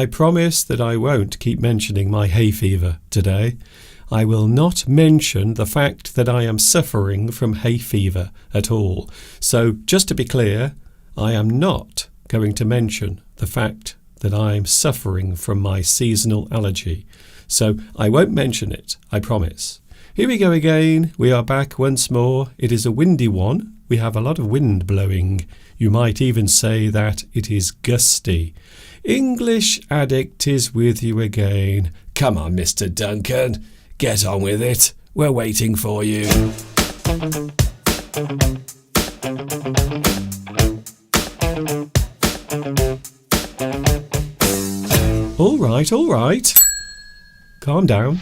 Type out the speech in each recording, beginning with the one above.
I promise that I won't keep mentioning my hay fever today. I will not mention the fact that I am suffering from hay fever at all. So, just to be clear, I am not going to mention the fact that I'm suffering from my seasonal allergy. So, I won't mention it, I promise. Here we go again. We are back once more. It is a windy one. We have a lot of wind blowing. You might even say that it is gusty. English Addict is with you again. Come on, Mr. Duncan. Get on with it. We're waiting for you. All right. Calm down.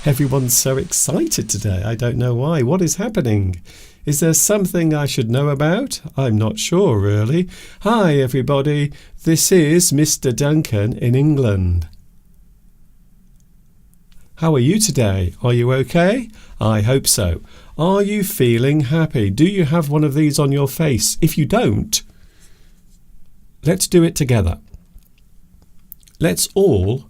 Everyone's so excited today. I don't know why. What is happening? Is there something I should know about? I'm not sure, really. Hi, everybody. This is Mr. Duncan in England. How are you today? Are you okay? I hope so. Are you feeling happy? Do you have one of these on your face? If you don't, let's do it together. Let's all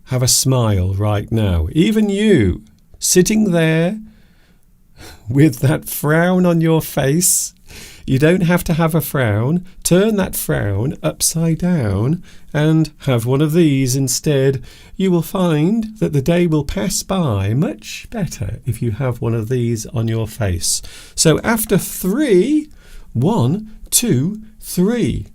have a smile right now. Even you, sitting there with that frown on your face. You don't have to have a frown. Turn that frown upside down and have one of these instead. You will find that the day will pass by much better if you have one of these on your face. So after 3, 1, 2, 3.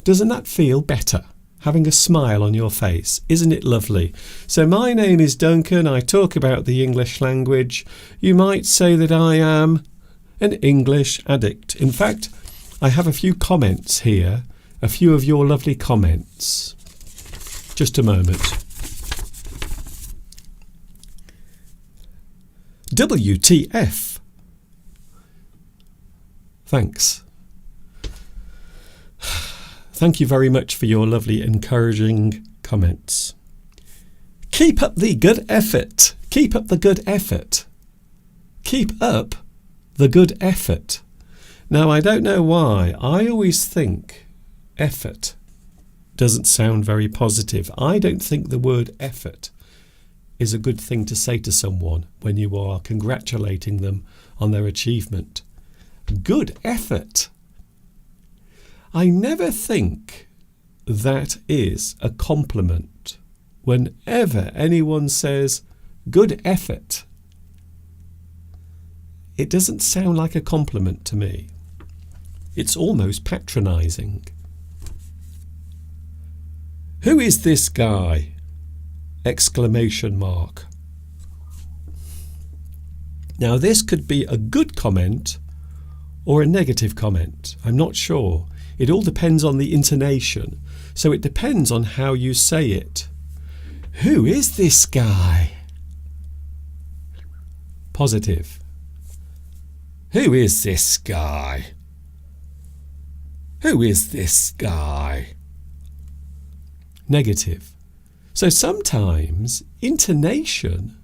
Doesn't that feel better? Having a smile on your face. Isn't it lovely? So my name is Duncan. I talk about the English language. You might say that I am an English addict. In fact, I have a few comments here. A few of your lovely comments. Just a moment. WTF. Thanks. Thank you very much for your lovely encouraging comments. Keep up the good effort. Keep up the good effort. Keep up the good effort. Now, I don't know why. I always think effort doesn't sound very positive. I don't think the word effort is a good thing to say to someone when you are congratulating them on their achievement. Good effort. I never think that is a compliment. Whenever anyone says, good effort, it doesn't sound like a compliment to me. It's almost patronising. Who is this guy? Exclamation mark. Now this could be a good comment or a negative comment. I'm not sure. It all depends on the intonation. So it depends on how you say it. Who is this guy? Positive. Who is this guy? Who is this guy? Negative. So sometimes intonation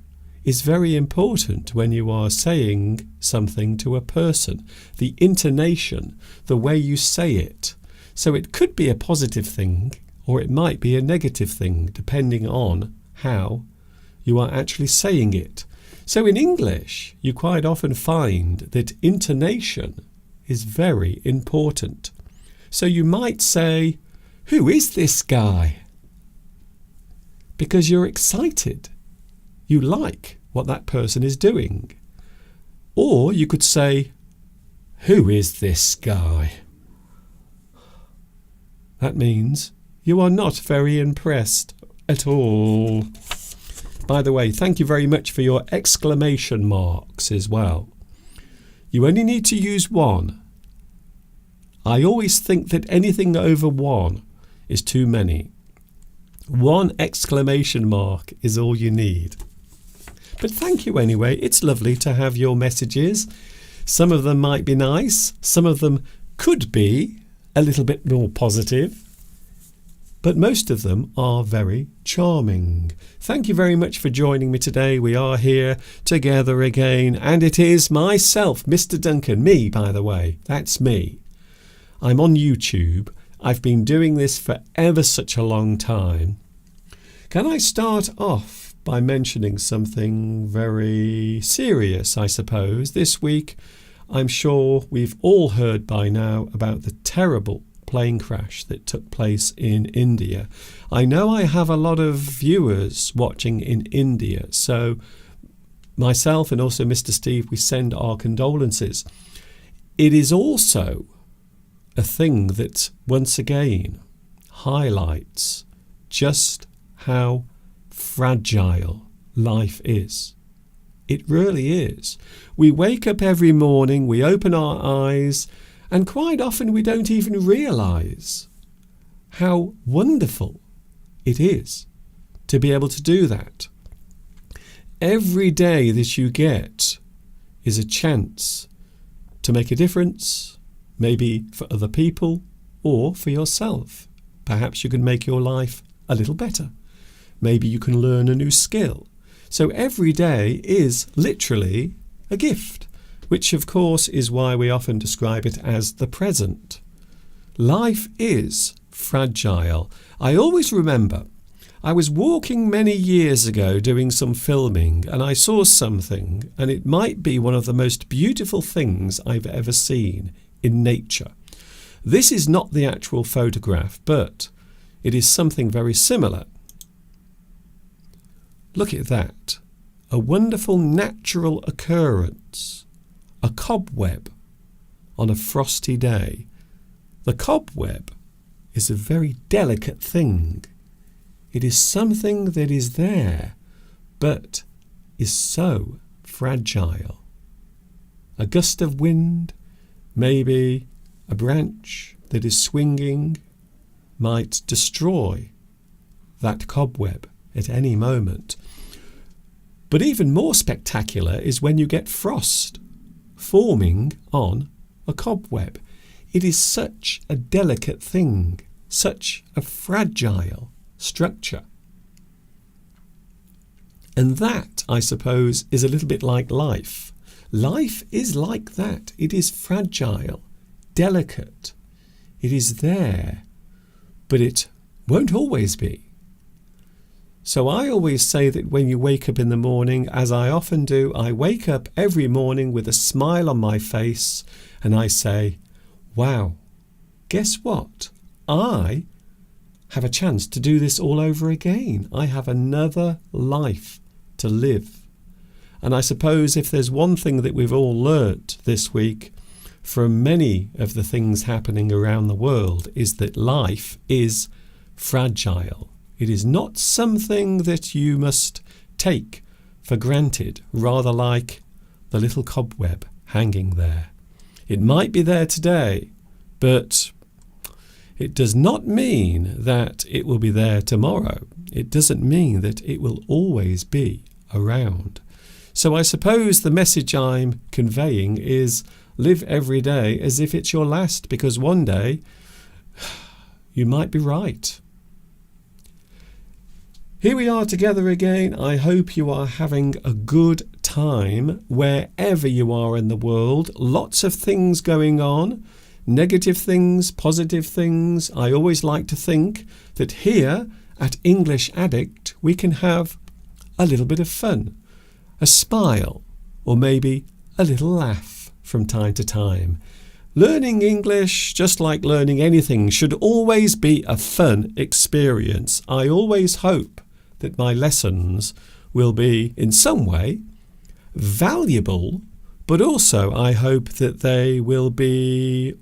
is very important when you are saying something to a person. The intonation, the way you say it. So it could be a positive thing or it might be a negative thing depending on how you are actually saying it. So in English, you quite often find that intonation is very important. So you might say, who is this guy? Because you're excited. You like what that person is doing. Or you could say, who is this guy? That means you are not very impressed at all. By the way, thank you very much for your exclamation marks as well. You only need to use one. I always think that anything over one is too many. One exclamation mark is all you need. But thank you anyway. It's lovely to have your messages. Some of them might be nice. Some of them could be a little bit more positive. But most of them are very charming. Thank you very much for joining me today. We are here together again. And it is myself, Mr. Duncan. Me, by the way. That's me. I'm on YouTube. I've been doing this for ever such a long time. Can I start off by mentioning something very serious, I suppose? This week, I'm sure we've all heard by now about the terrible plane crash that took place in India. I know I have a lot of viewers watching in India, so myself and also Mr. Steve, we send our condolences. It is also a thing that once again highlights just how fragile life is. It really is. We wake up every morning, we open our eyes, and quite often we don't even realise how wonderful it is to be able to do that. Every day that you get is a chance to make a difference, maybe for other people or for yourself. Perhaps you can make your life a little better. Maybe you can learn a new skill. So every day is literally a gift, which of course is why we often describe it as the present. Life is fragile. I always remember I was walking many years ago doing some filming and I saw something, and it might be one of the most beautiful things I've ever seen in nature. This is not the actual photograph, but it is something very similar. Look at that. A wonderful natural occurrence. A cobweb on a frosty day. The cobweb is a very delicate thing. It is something that is there, but is so fragile. A gust of wind, maybe a branch that is swinging, might destroy that cobweb at any moment. But even more spectacular is when you get frost forming on a cobweb. It is such a delicate thing, such a fragile structure. And that, I suppose, is a little bit like life. Life is like that. It is fragile, delicate. It is there, but it won't always be. So I always say that when you wake up in the morning, as I often do, I wake up every morning with a smile on my face and I say, wow, guess what? I have a chance to do this all over again. I have another life to live. And I suppose if there's one thing that we've all learnt this week from many of the things happening around the world is that life is fragile. It is not something that you must take for granted, rather like the little cobweb hanging there. It might be there today, but it does not mean that it will be there tomorrow. It doesn't mean that it will always be around. So I suppose the message I'm conveying is live every day as if it's your last, because one day you might be right. Here we are together again. I hope you are having a good time wherever you are in the world. Lots of things going on, negative things, positive things. I always like to think that here at English Addict we can have a little bit of fun, a smile, or maybe a little laugh from time to time. Learning English, just like learning anything, should always be a fun experience. I always hope that my lessons will be in some way valuable, but also I hope that they will be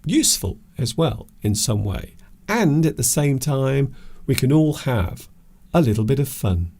useful as well in some way. And at the same time, we can all have a little bit of fun.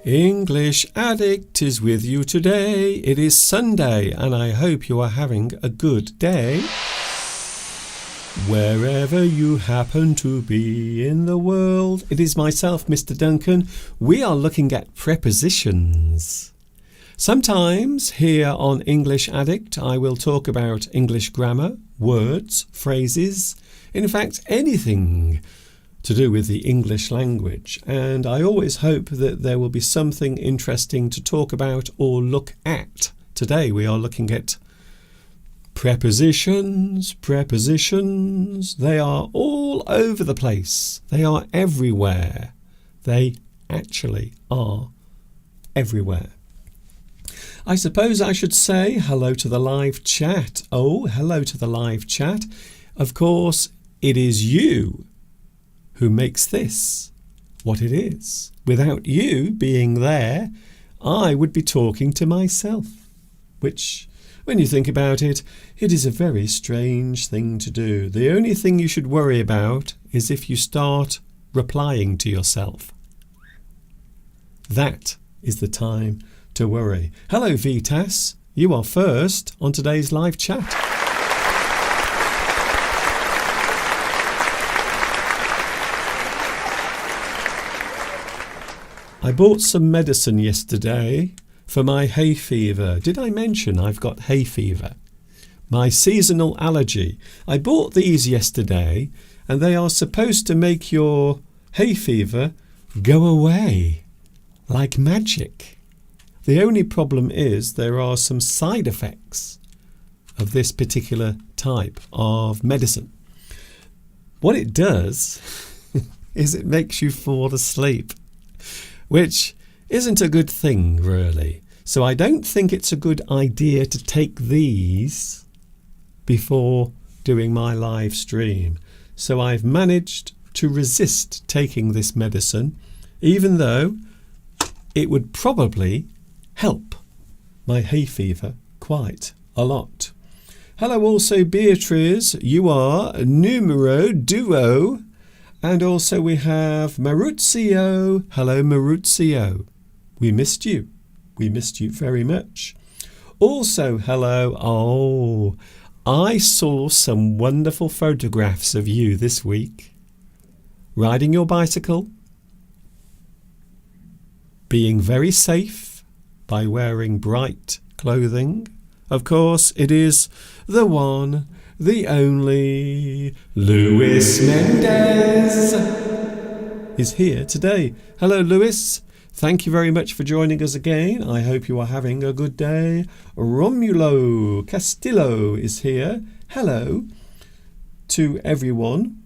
English Addict is with you today. It is Sunday and I hope you are having a good day. Wherever you happen to be in the world, it is myself, Mr. Duncan. We are looking at prepositions. Sometimes here on English Addict I will talk about English grammar, words, phrases, in fact anything to do with the English language, and I always hope that there will be something interesting to talk about or look at. Today we are looking at prepositions. They are all over the place. They are everywhere. They actually are everywhere. I suppose I should say hello to the live chat. Oh, hello to the live chat. Of course, it is you who makes this what it is. Without you being there, I would be talking to myself, which, when you think about it, it is a very strange thing to do. The only thing you should worry about is if you start replying to yourself. That is the time to worry. Hello, Vitas. You are first on today's live chat. I bought some medicine yesterday for my hay fever. Did I mention I've got hay fever? My seasonal allergy. I bought these yesterday and they are supposed to make your hay fever go away like magic. The only problem is there are some side effects of this particular type of medicine. What it does is it makes you fall asleep, which isn't a good thing, really. So I don't think it's a good idea to take these before doing my live stream. So I've managed to resist taking this medicine, even though it would probably help my hay fever quite a lot. Hello also Beatrice, you are numero duo. And also we have Maruzio. Hello, Maruzio. We missed you. We missed you very much. Also, hello. Oh, I saw some wonderful photographs of you this week. Riding your bicycle. Being very safe by wearing bright clothing. Of course, it is the one, the only Luis Mendez is here today. Hello, Luis. Thank you very much for joining us again. I hope you are having a good day. Romulo Castillo is here. Hello to everyone.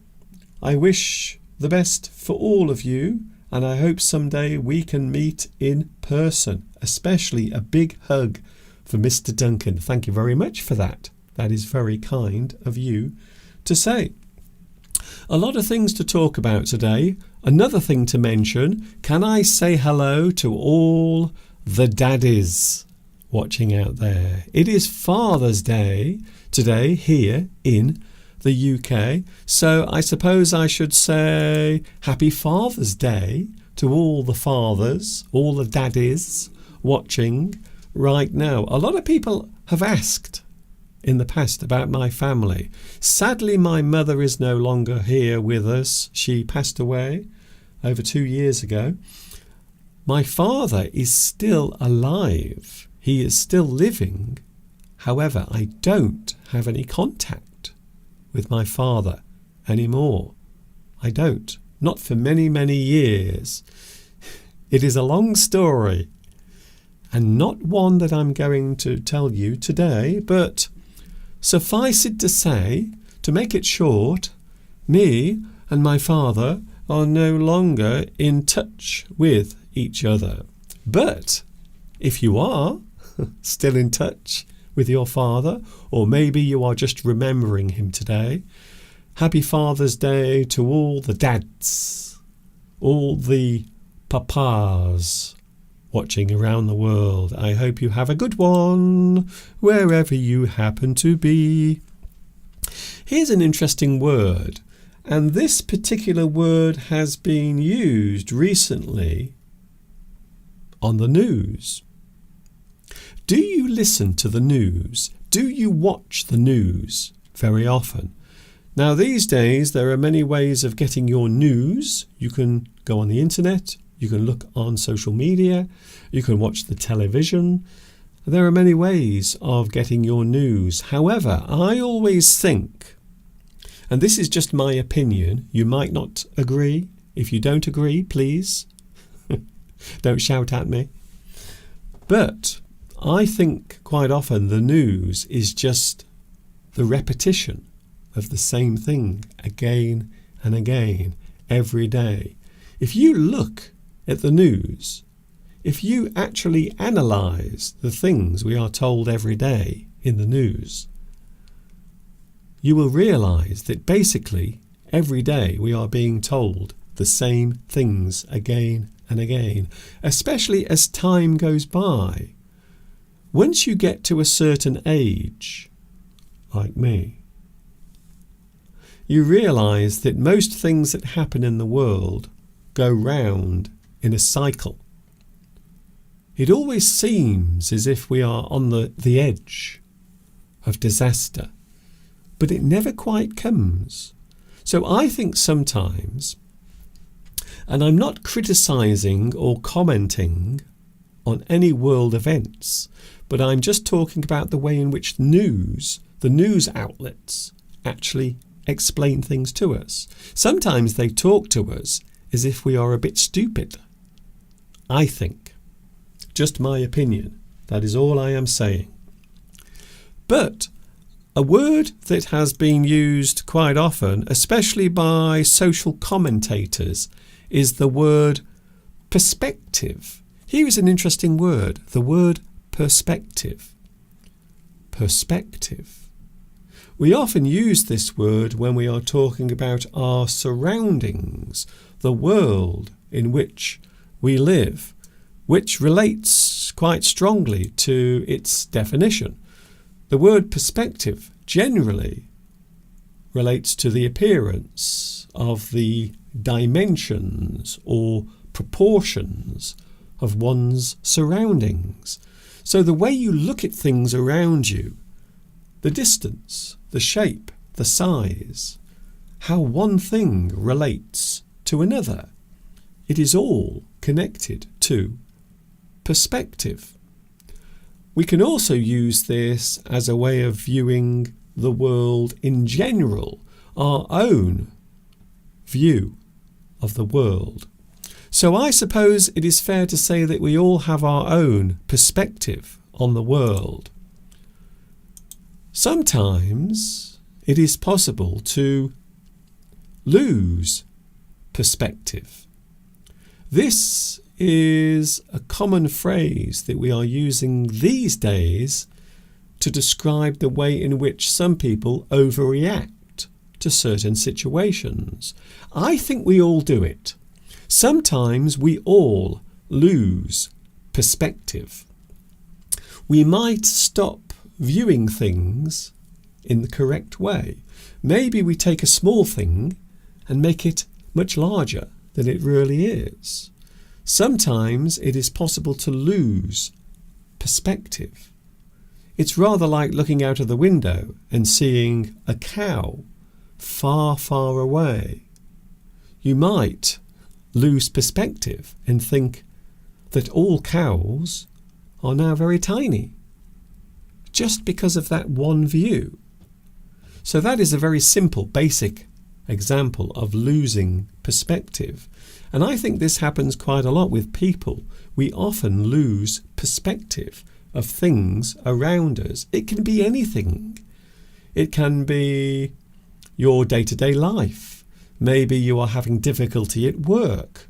I wish the best for all of you, and I hope someday we can meet in person, especially a big hug for Mr. Duncan. Thank you very much for that. That is very kind of you to say. A lot of things to talk about today. Another thing to mention, can I say hello to all the daddies watching out there? It is Father's Day today here in the UK. So I suppose I should say Happy Father's Day to all the fathers, all the daddies watching right now. A lot of people have asked in the past about my family. Sadly, my mother is no longer here with us. She passed away over 2 years ago. My father is still alive. He is still living. However, I don't have any contact with my father anymore. I don't. Not for many, many years. It is a long story and not one that I'm going to tell you today, but suffice it to say, to make it short, me and my father are no longer in touch with each other. But if you are still in touch with your father, or maybe you are just remembering him today, Happy Father's Day to all the dads, all the papas watching around the world. I hope you have a good one wherever you happen to be. Here's an interesting word, and this particular word has been used recently on the news? Do you listen to the news? Do you watch the news very often? Now, these days, there are many ways of getting your news. You can go on the internet, you can look on social media, you can watch the television. There are many ways of getting your news. However, I always think, and this is just my opinion, you might not agree. If you don't agree, please don't shout at me. But I think quite often the news is just the repetition of the same thing again and again every day. If you look at the news, if you actually analyse the things we are told every day in the news, you will realise that basically every day we are being told the same things again and again, especially as time goes by. Once you get to a certain age, like me, you realise that most things that happen in the world go round in a cycle. It always seems as if we are on the edge of disaster, but it never quite comes. So I think sometimes, and I'm not criticising or commenting on any world events, but I'm just talking about the way in which the news outlets actually explain things to us. Sometimes they talk to us as if we are a bit stupid. I think. Just my opinion. That is all I am saying. But a word that has been used quite often, especially by social commentators, is the word perspective. Here is an interesting word, the word perspective. Perspective. We often use this word when we are talking about our surroundings, the world in which we live, which relates quite strongly to its definition. The word perspective generally relates to the appearance of the dimensions or proportions of one's surroundings. So the way you look at things around you, the distance, the shape, the size, how one thing relates to another, it is all connected to perspective. We can also use this as a way of viewing the world in general, our own view of the world. So I suppose it is fair to say that we all have our own perspective on the world. Sometimes it is possible to lose perspective. This is a common phrase that we are using these days to describe the way in which some people overreact to certain situations. I think we all do it. Sometimes we all lose perspective. We might stop viewing things in the correct way. Maybe we take a small thing and make it much larger than it really is. Sometimes it is possible to lose perspective. It's rather like looking out of the window and seeing a cow far, far away. You might lose perspective and think that all cows are now very tiny, just because of that one view. So that is a very simple, basic example of losing perspective. And I think this happens quite a lot with people. We often lose perspective of things around us. It can be anything. It can be your day-to-day life. Maybe you are having difficulty at work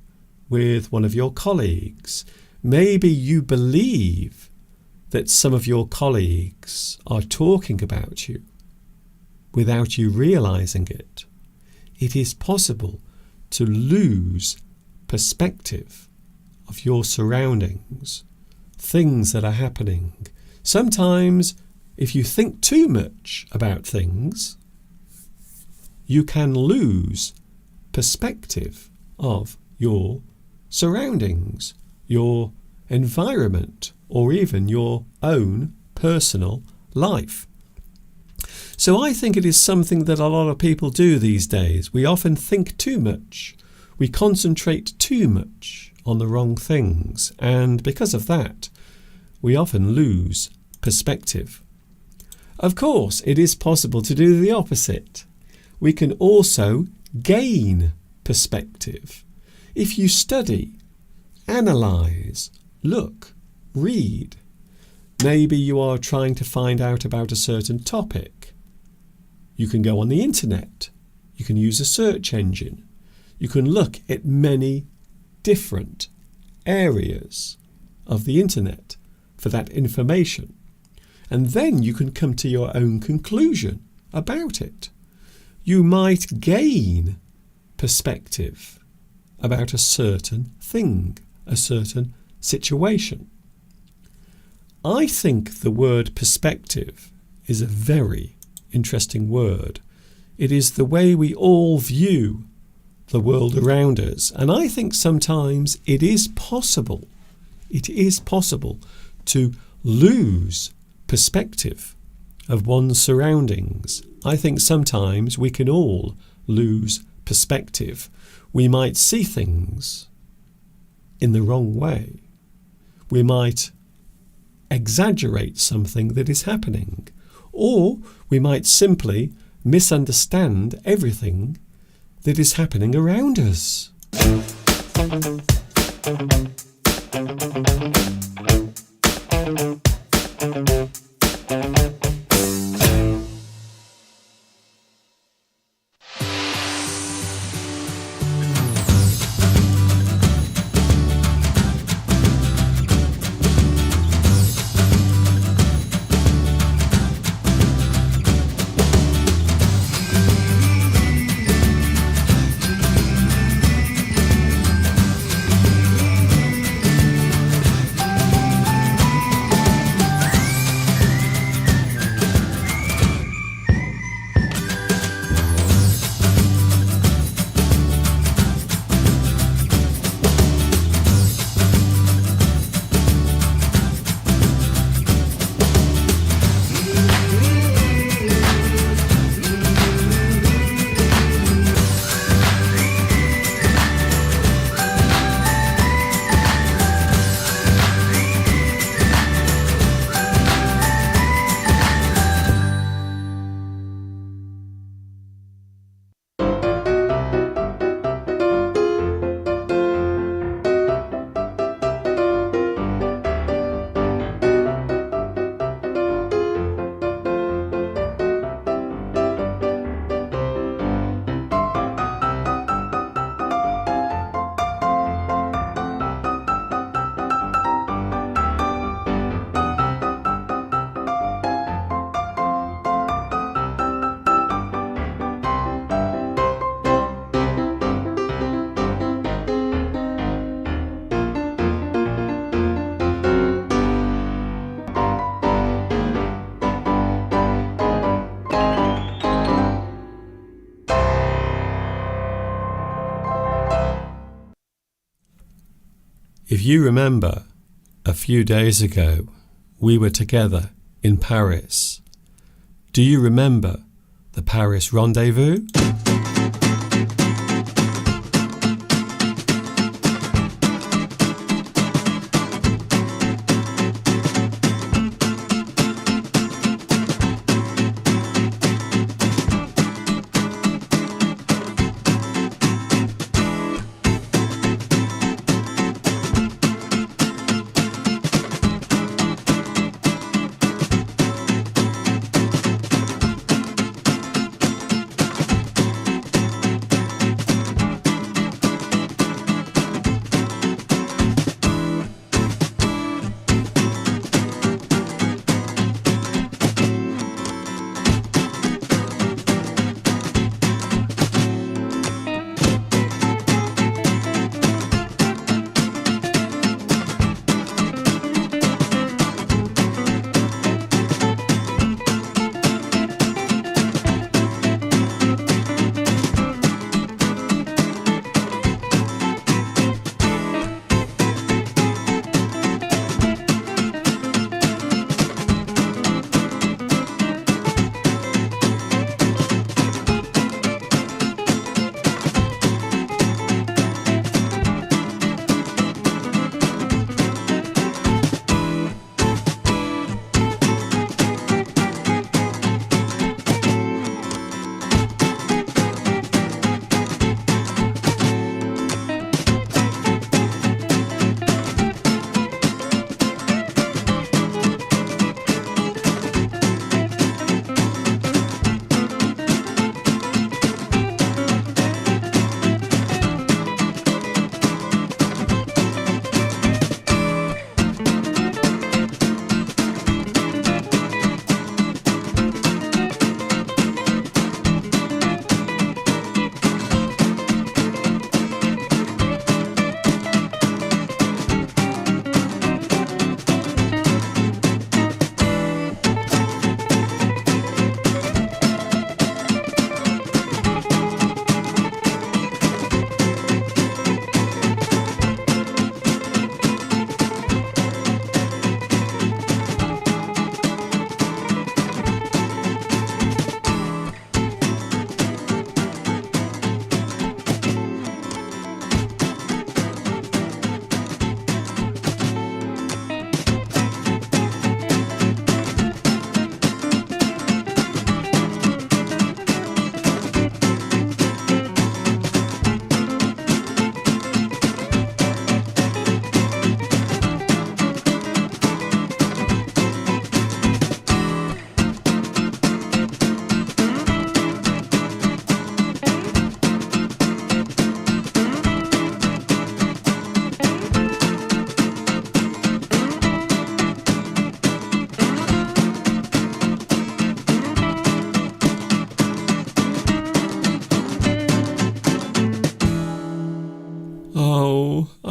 with one of your colleagues. Maybe you believe that some of your colleagues are talking about you without you realizing it. It is possible to lose perspective of your surroundings, things that are happening. Sometimes, if you think too much about things, you can lose perspective of your surroundings, your environment, or even your own personal life. So I think it is something that a lot of people do these days. We often think too much. We concentrate too much on the wrong things, and because of that, we often lose perspective. Of course, it is possible to do the opposite. We can also gain perspective. If you study, analyse, look, read, maybe you are trying to find out about a certain topic. You can go on the internet. You can use a search engine. You can look at many different areas of the internet for that information. And then you can come to your own conclusion about it. You might gain perspective about a certain thing, a certain situation. I think the word perspective is a very interesting word. It is the way we all view the world around us, and I think sometimes it is possible to lose perspective of one's surroundings. I think sometimes we can all lose perspective. We might see things in the wrong way. We might exaggerate something that is happening, or we might simply misunderstand everything that is happening around us. If you remember, a few days ago, we were together in Paris. Do you remember the Paris rendezvous?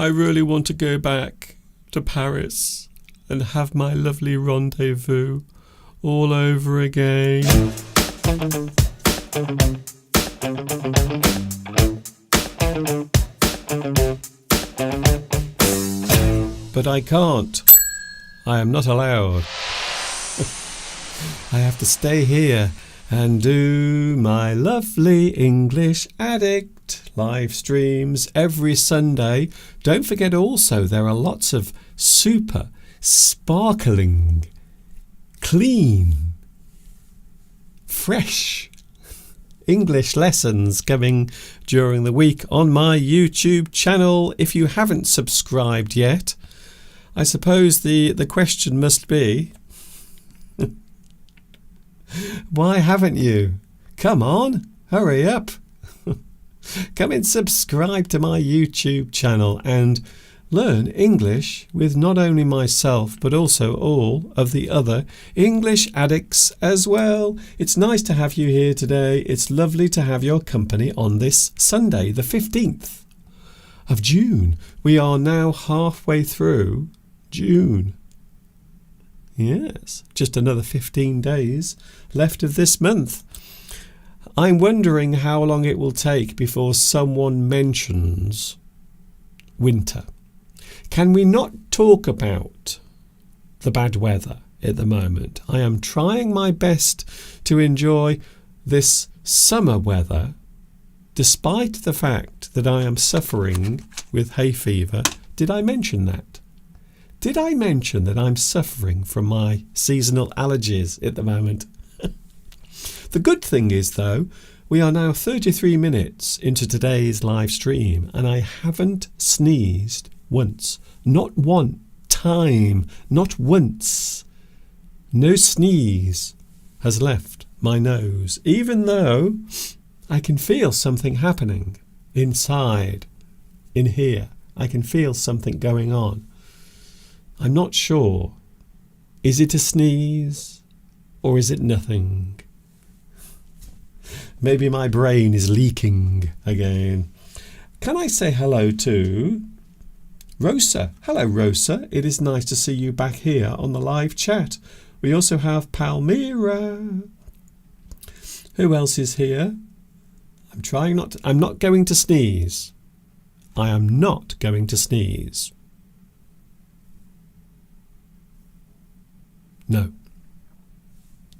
I really want to go back to Paris and have my lovely rendezvous all over again. But I can't. I am not allowed. I have to stay here and do my lovely English Addict live streams every Sunday. Don't forget also there are lots of super sparkling, clean, fresh English lessons coming during the week on my YouTube channel. If you haven't subscribed yet, I suppose the question must be, why haven't you? Come on, hurry up. Come and subscribe to my YouTube channel and learn English with not only myself but also all of the other English addicts as well. It's nice to have you here today. It's lovely to have your company on this Sunday, the 15th of June. We are now halfway through June. Yes, just another 15 days left of this month. I'm wondering how long it will take before someone mentions winter. Can we not talk about the bad weather at the moment? I am trying my best to enjoy this summer weather, despite the fact that I am suffering with hay fever. Did I mention that? Did I mention that I'm suffering from my seasonal allergies at the moment? The good thing is, though, we are now 33 minutes into today's live stream and I haven't sneezed once. Not one time. Not once. No sneeze has left my nose, even though I can feel something happening inside, in here. I can feel something going on. I'm not sure. Is it a sneeze or is it nothing? Maybe my brain is leaking again. Can I say hello to Rosa? Hello, Rosa. It is nice to see you back here on the live chat. We also have Palmyra. Who else is here? I'm not going to sneeze. I am not going to sneeze. No,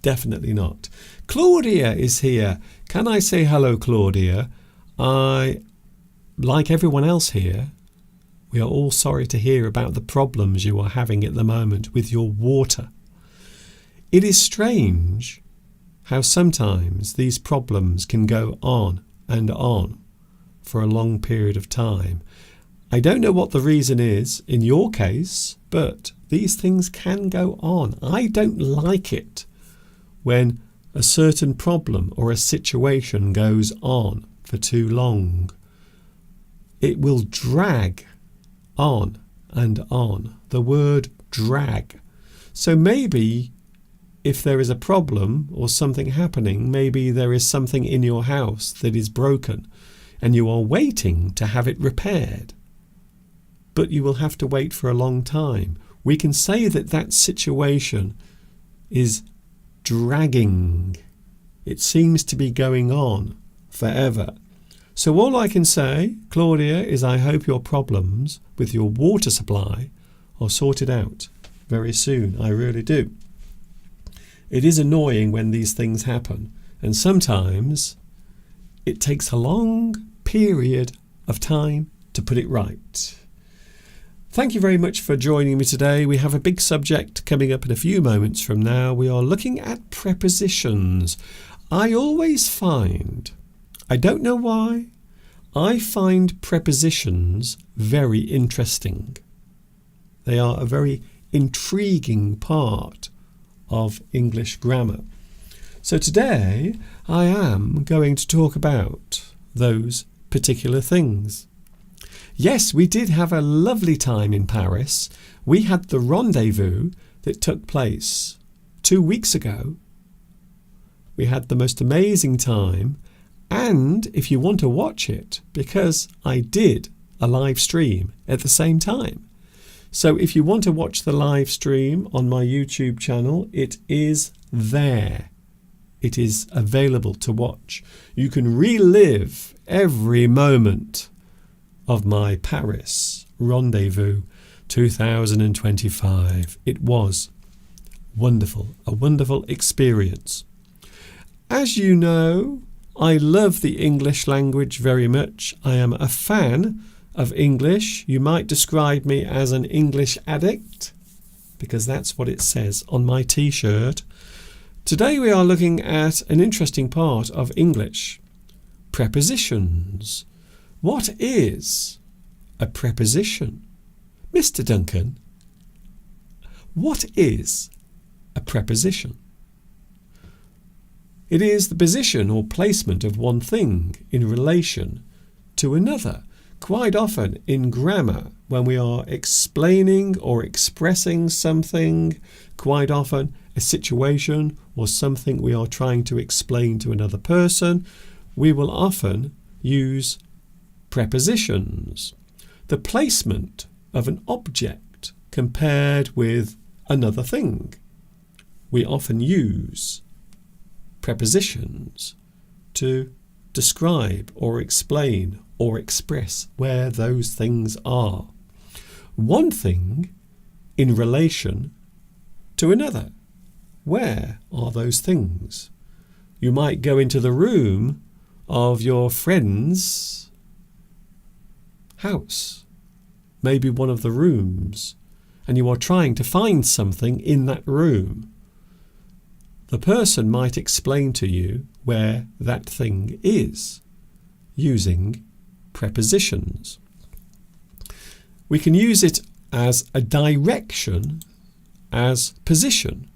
definitely not. Claudia is here. Can I say hello, Claudia? Like everyone else here, we are all sorry to hear about the problems you are having at the moment with your water. It is strange how sometimes these problems can go on and on for a long period of time. I don't know what the reason is in your case, but these things can go on. I don't like it when a certain problem or a situation goes on for too long. It will drag on and on. The word drag. So maybe if there is a problem or something happening, maybe there is something in your house that is broken and you are waiting to have it repaired. But you will have to wait for a long time. We can say that that situation is dragging. It seems to be going on forever. So all I can say, Claudia, is I hope your problems with your water supply are sorted out very soon. I really do. It is annoying when these things happen, and sometimes it takes a long period of time to put it right. Thank you very much for joining me today. We have a big subject coming up in a few moments from now. We are looking at prepositions. I always find, I don't know why, I find prepositions very interesting. They are a very intriguing part of English grammar. So today I am going to talk about those particular things. Yes, we did have a lovely time in Paris. We had the rendezvous that took place 2 weeks ago. We had the most amazing time, and if you want to watch it, because I did a live stream at the same time. So if you want to watch the live stream on my YouTube channel, it is there. It is available to watch. You can relive every moment of my Paris Rendezvous 2025. It was wonderful, a wonderful experience. As you know, I love the English language very much. I am a fan of English. You might describe me as an English addict, because that's what it says on my t-shirt. Today we are looking at an interesting part of English, prepositions. What is a preposition? Mr. Duncan, what is a preposition? It is the position or placement of one thing in relation to another. Quite often in grammar, when we are explaining or expressing something, quite often a situation or something we are trying to explain to another person, we will often use prepositions. The placement of an object compared with another thing. We often use prepositions to describe or explain or express where those things are. One thing in relation to another. Where are those things? You might go into the room of your friend's house, maybe one of the rooms, and you are trying to find something in that room. The person might explain to you where that thing is using prepositions. We can use it as a direction, as position,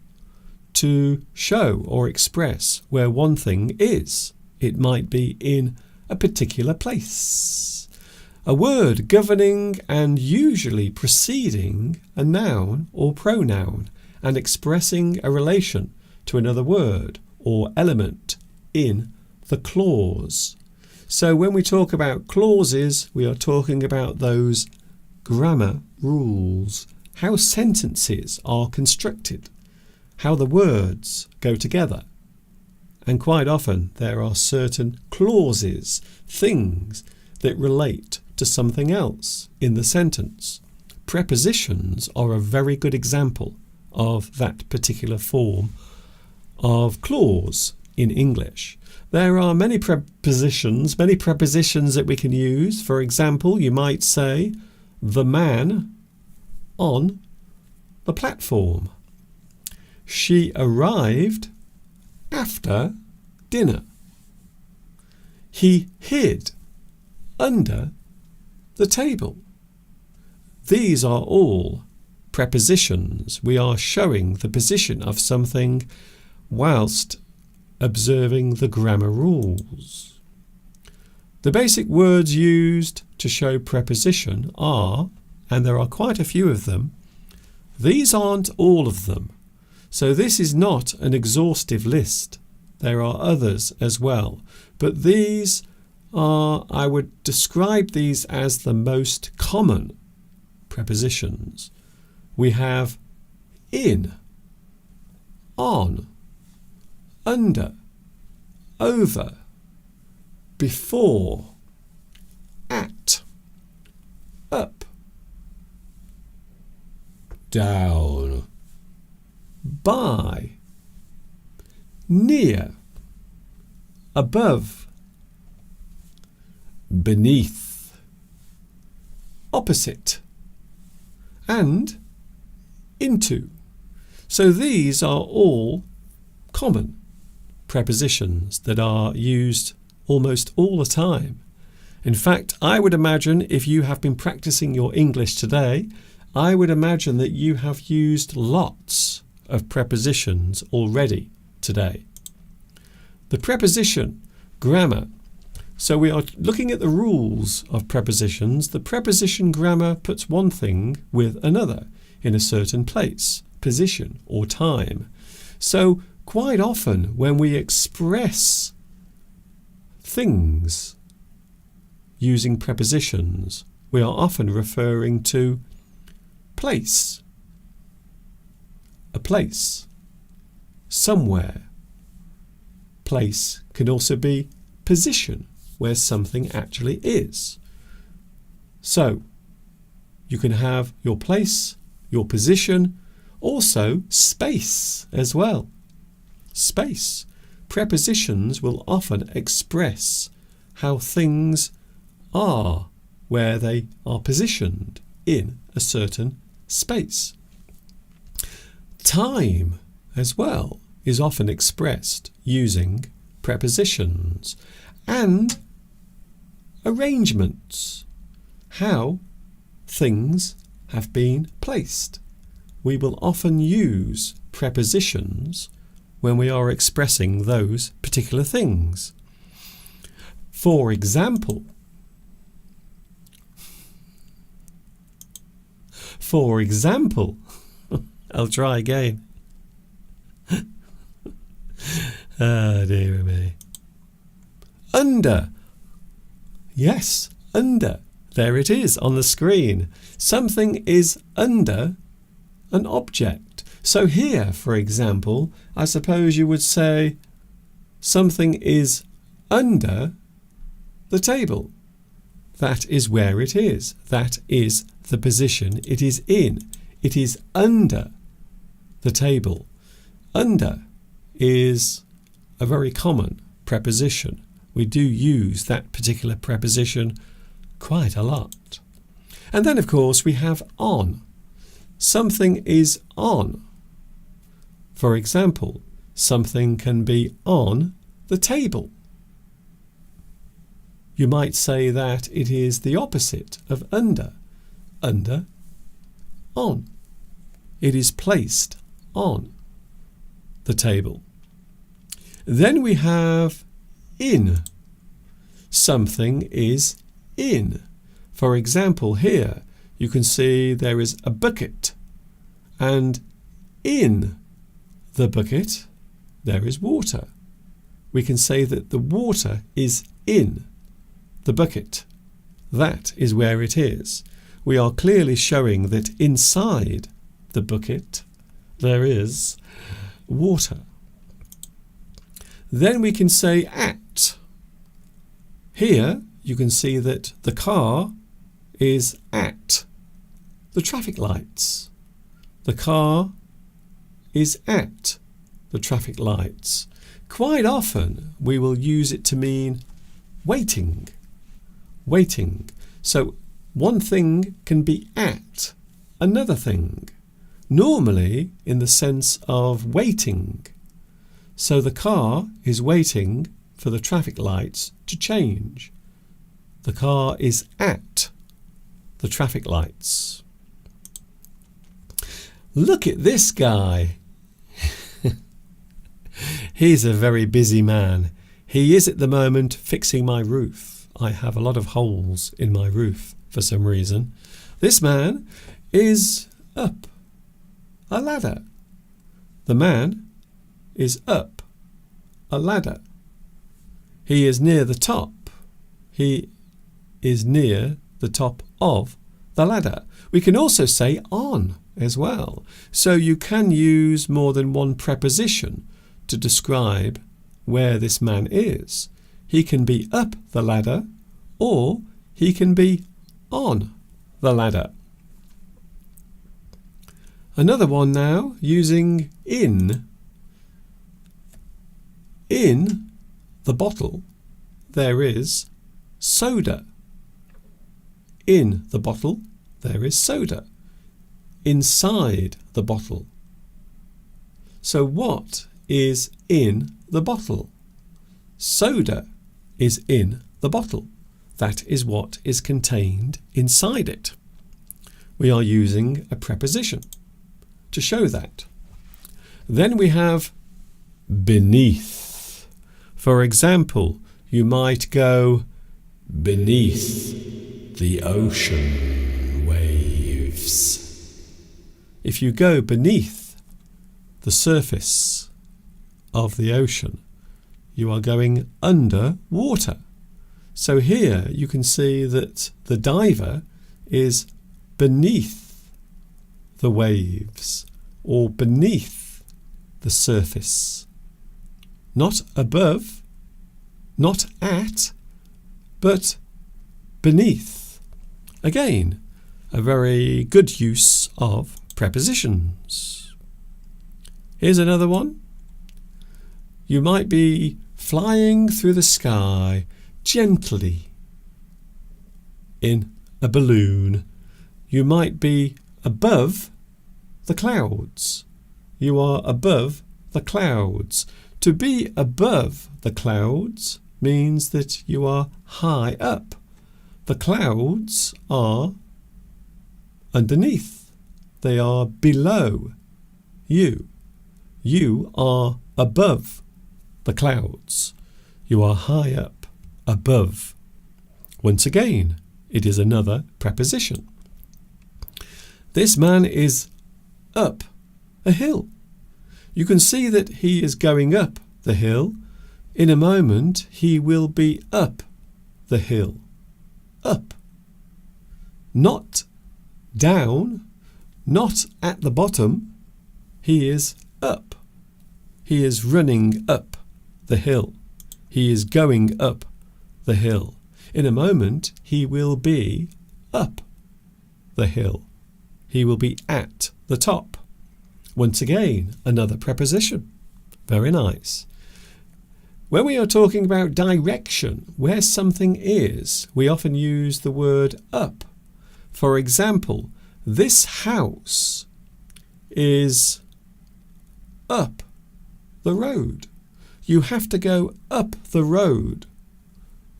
to show or express where one thing is. It might be in a particular place. A word governing and usually preceding a noun or pronoun and expressing a relation to another word or element in the clause. So when we talk about clauses, we are talking about those grammar rules, how sentences are constructed, how the words go together. And quite often there are certain clauses, things that relate to something else in the sentence. Prepositions are a very good example of that particular form of clause in English. There are many prepositions that we can use. For example, you might say, the man on the platform. She arrived after dinner. He hid under the table. These are all prepositions. We are showing the position of something whilst observing the grammar rules. The basic words used to show preposition are, and there are quite a few of them, these aren't all of them. So this is not an exhaustive list. There are others as well. But these are, I would describe these as the most common prepositions. We have in, on, under, over, before, at, up, down, by, near, above, beneath, opposite, and into. So these are all common prepositions that are used almost all the time. In fact, I would imagine if you have been practicing your English today, I would imagine that you have used lots of prepositions already today. The preposition grammar. So we are looking at the rules of prepositions. The preposition grammar puts one thing with another in a certain place, position, or time. So quite often when we express things using prepositions, we are often referring to place, a place, somewhere. Place can also be position, where something actually is. So, you can have your place, your position, also space as well. Space. Prepositions will often express how things are, where they are positioned in a certain space. Time as well is often expressed using prepositions, and arrangements, how things have been placed. We will often use prepositions when we are expressing those particular things. For example, I'll try again. Ah, dear me. Under. Yes, under. There it is on the screen. Something is under an object. So here, for example, I suppose you would say something is under the table. That is where it is. That is the position it is in. It is under the table. Under is a very common preposition. We do use that particular preposition quite a lot. And then, of course, we have on. Something is on. For example, something can be on the table. You might say that it is the opposite of under. Under, on. It is placed on the table. Then we have in. Something is in. For example, here you can see there is a bucket, and in the bucket there is water. We can say that the water is in the bucket. That is where it is. We are clearly showing that inside the bucket there is water. Then we can say at. Here you can see that the car is at the traffic lights. The car is at the traffic lights. Quite often we will use it to mean waiting. Waiting. So one thing can be at another thing, normally in the sense of waiting. So the car is waiting for the traffic lights to change. The car is at the traffic lights. Look at this guy. He's a very busy man. He is at the moment fixing my roof. I have a lot of holes in my roof for some reason. This man is up a ladder. The man is up a ladder. He is near the top. He is near the top of the ladder. We can also say on as well. So you can use more than one preposition to describe where this man is. He can be up the ladder, or he can be on the ladder. Another one now, using in. In the bottle there is soda. In the bottle there is soda. Inside the bottle. So what is in the bottle? Soda is in the bottle. That is what is contained inside it. We are using a preposition to show that. Then we have beneath. For example, you might go beneath the ocean waves. If you go beneath the surface of the ocean, you are going under water. So here you can see that the diver is beneath the waves or beneath the surface. Not above, not at, but beneath. Again, a very good use of prepositions. Here's another one. You might be flying through the sky gently in a balloon. You might be above the clouds. You are above the clouds. To be above the clouds means that you are high up. The clouds are underneath. They are below you. You are above the clouds. You are high up, above. Once again, it is another preposition. This man is up a hill. You can see that he is going up the hill. In a moment, he will be up the hill. Up. Not down, not at the bottom. He is up. He is running up the hill. He is going up the hill. In a moment, he will be up the hill. He will be at the top. Once again, another preposition. Very nice. When we are talking about direction, where something is, we often use the word up. For example, this house is up the road. You have to go up the road.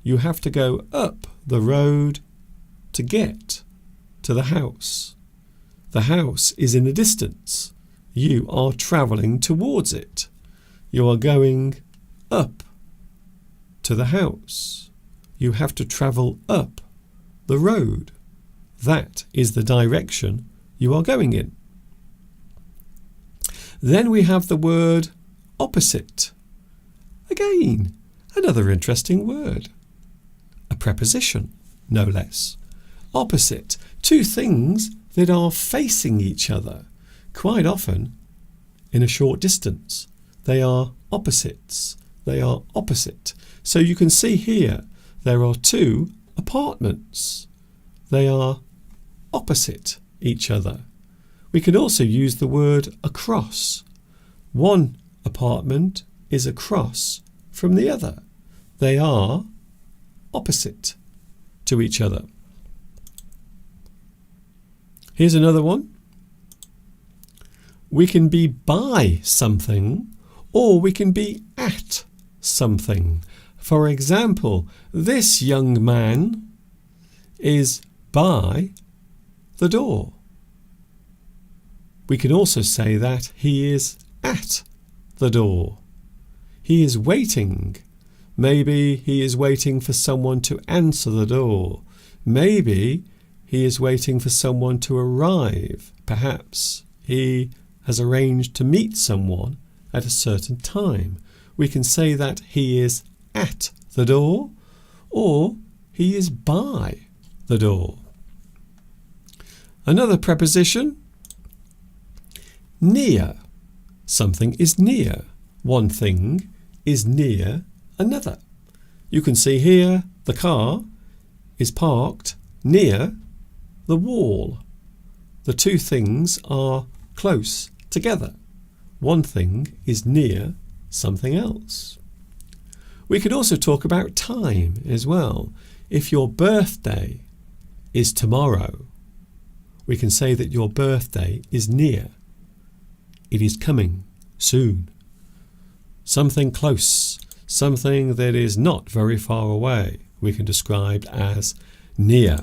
You have to go up the road to get to the house. The house is in the distance. You are travelling towards it. You are going up to the house. You have to travel up the road. That is the direction you are going in. Then we have the word opposite. Again, another interesting word. A preposition, no less. Opposite. Two things that are facing each other. Quite often, in a short distance, they are opposites. They are opposite. So you can see here, there are two apartments. They are opposite each other. We can also use the word across. One apartment is across from the other. They are opposite to each other. Here's another one. We can be by something or we can be at something. For example, this young man is by the door. We can also say that he is at the door. He is waiting. Maybe he is waiting for someone to answer the door. Maybe he is waiting for someone to arrive. Perhaps he has arranged to meet someone at a certain time. We can say that he is at the door or he is by the door. Another preposition, near. Something is near. One thing is near another. You can see here the car is parked near the wall. The two things are close together. One thing is near something else. We could also talk about time as well. If your birthday is tomorrow, we can say that your birthday is near. It is coming soon. Something close, something that is not very far away, we can describe as near.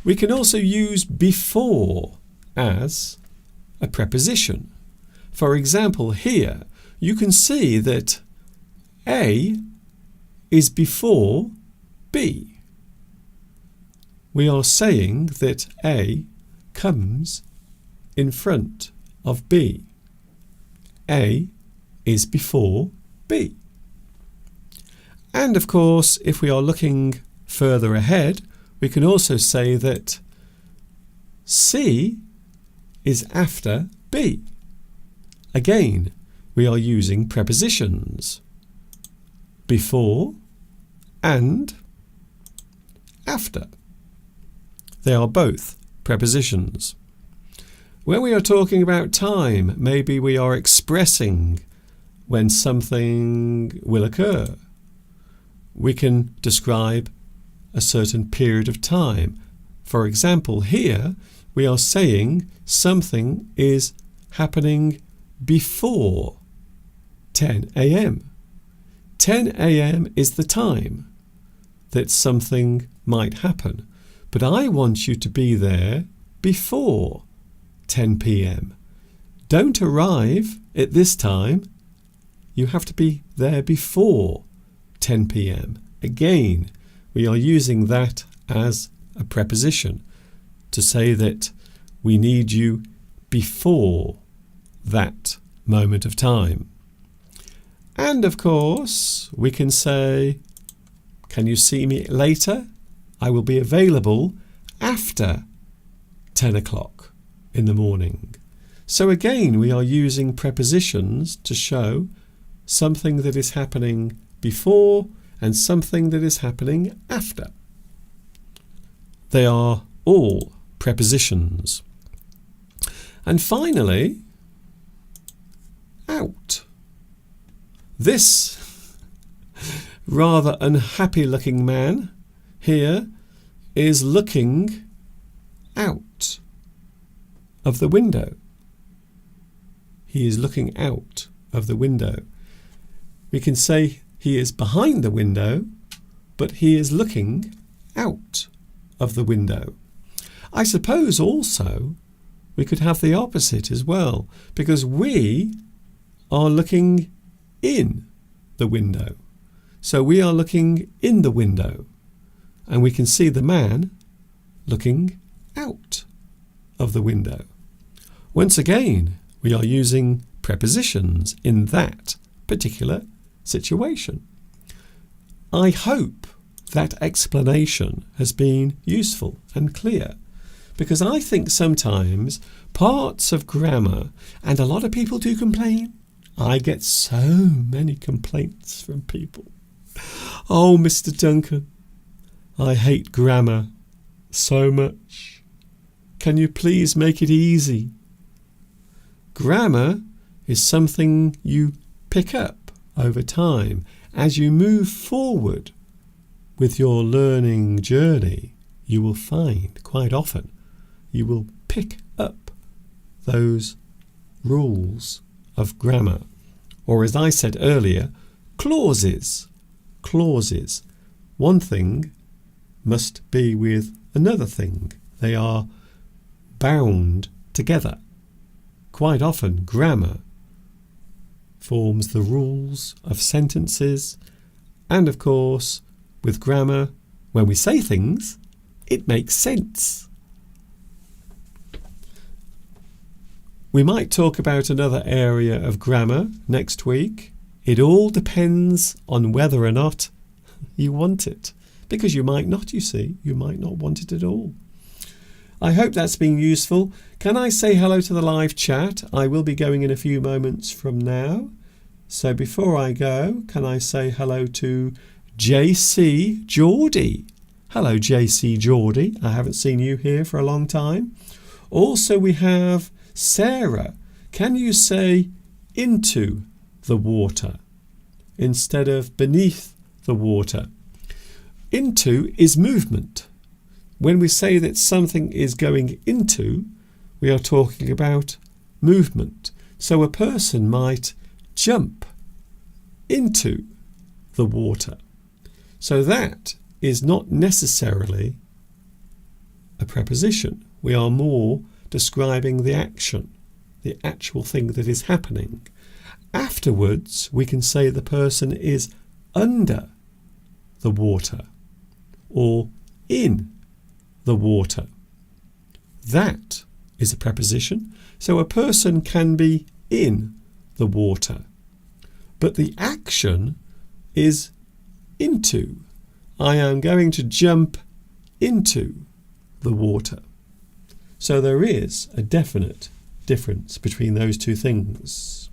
We can also use before as a preposition. For example, here you can see that A is before B. We are saying that A comes in front of B. A is before B. And of course, if we are looking further ahead, We can also say that C is after B. Again, we are using prepositions. Before and after. They are both prepositions. When we are talking about time, maybe we are expressing when something will occur. We can describe a certain period of time. For example, here we are saying something is happening before 10 a.m. 10 a.m. is the time that something might happen, but I want you to be there before 10 p.m. Don't arrive at this time. You have to be there before 10 p.m. Again, we are using that as a preposition to say that we need you before that moment of time. And of course, we can say, can you see me later? I will be available after 10 o'clock in the morning. So again, we are using prepositions to show something that is happening before and something that is happening after. They are all prepositions. And finally, out. This rather unhappy looking man here is looking out of the window. He is looking out of the window. We can say he is behind the window, but he is looking out of the window. I suppose also we could have the opposite as well, because we are looking in the window. So we are looking in the window, and we can see the man looking out of the window. Once again, we are using prepositions in that particular situation. I hope that explanation has been useful and clear, because I think sometimes parts of grammar, and a lot of people do complain. I get so many complaints from people. Oh, Mr. Duncan, I hate grammar so much. Can you please make it easy? Grammar is something you pick up over time as you move forward with your learning journey. You will find quite often you will pick up those rules of grammar, or as I said earlier, clauses. Clauses. One thing must be with another thing. They are bound together. Quite often, grammar forms the rules of sentences, and of course, with grammar, when we say things, it makes sense. We might talk about another area of grammar next week. It all depends on whether or not you want it, because you might not, you see. You might not want it at all. I hope that's been useful. Can I say hello to the live chat? I will be going in a few moments from now. So before I go, can I say hello to JC Geordie? Hello, JC Geordie. I haven't seen you here for a long time. Also, we have Sarah. Can you say into the water instead of beneath the water? Into is movement. When we say that something is going into, we are talking about movement. So a person might jump into the water. So that is not necessarily a preposition. We are more describing the action, the actual thing that is happening. Afterwards, we can say the person is under the water or in the water. That is a preposition. So a person can be in the water, but the action is into. I am going to jump into the water. So there is a definite difference between those two things.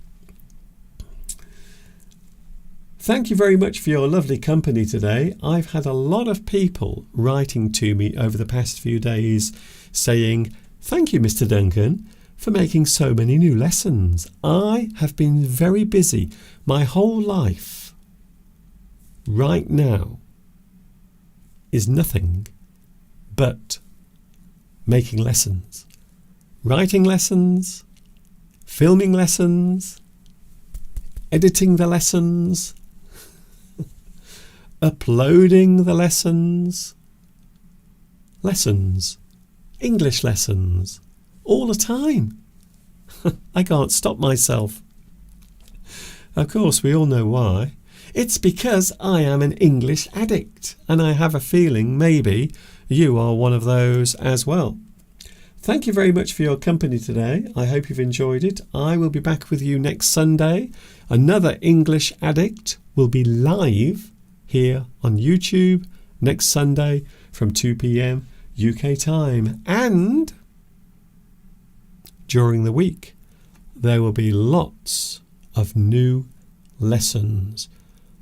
Thank you very much for your lovely company today. I've had a lot of people writing to me over the past few days saying, "Thank you, Mr. Duncan, for making so many new lessons. I have been very busy my whole life. Right now is nothing but making lessons, writing lessons, filming lessons, editing the lessons, uploading the lessons, English lessons, all the time. I can't stop myself." Of course, we all know why. It's because I am an English addict, and I have a feeling maybe you are one of those as well. Thank you very much for your company today. I hope you've enjoyed it. I will be back with you next Sunday. Another English Addict will be live here on YouTube next Sunday from 2 p.m. UK time. And during the week, there will be lots of new lessons.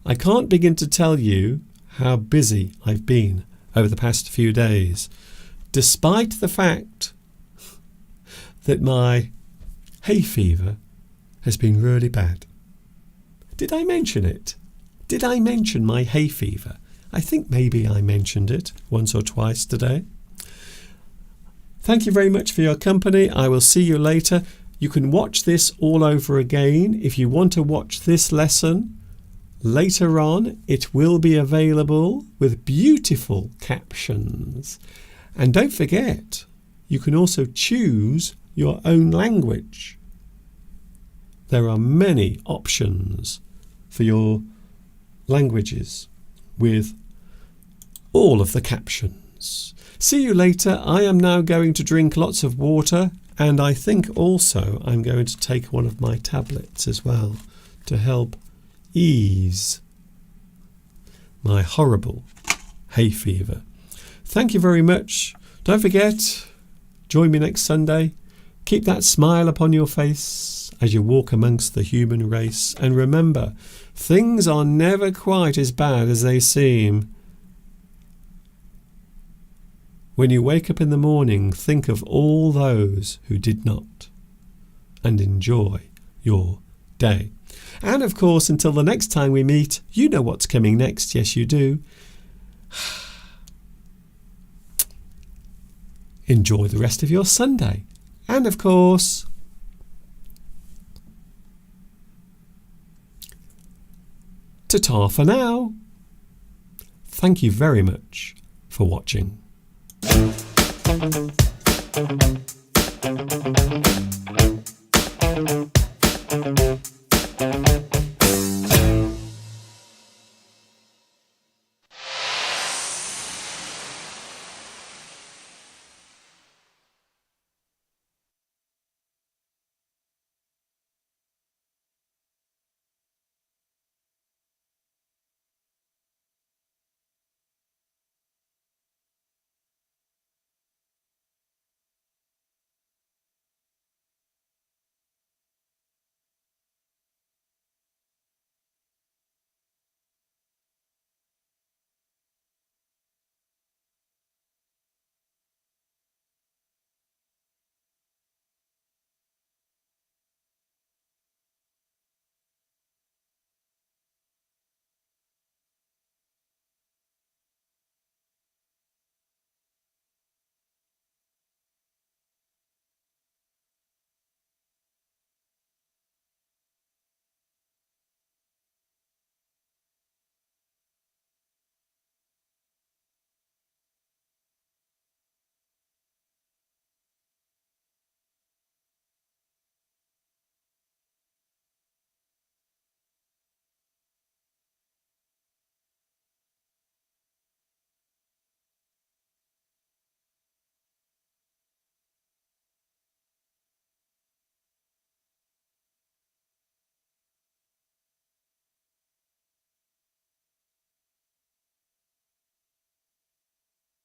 I can't begin to tell you how busy I've been over the past few days, despite the fact that my hay fever has been really bad. Did I mention it? Did I mention my hay fever? I think maybe I mentioned it once or twice today. Thank you very much for your company. I will see you later. You can watch this all over again. If you want to watch this lesson later on, it will be available with beautiful captions. And don't forget, you can also choose your own language. There are many options for your languages with all of the captions. See you later. I am now going to drink lots of water, and I think also I'm going to take one of my tablets as well to help ease my horrible hay fever. Thank you very much. Don't forget, join me next Sunday. Keep that smile upon your face as you walk amongst the human race. And remember, things are never quite as bad as they seem. When you wake up in the morning, think of all those who did not, and enjoy your day. And of course, until the next time we meet, you know what's coming next. Yes, you do. Enjoy the rest of your Sunday. And of course, ta-ta for now. Thank you very much for watching. Thank you.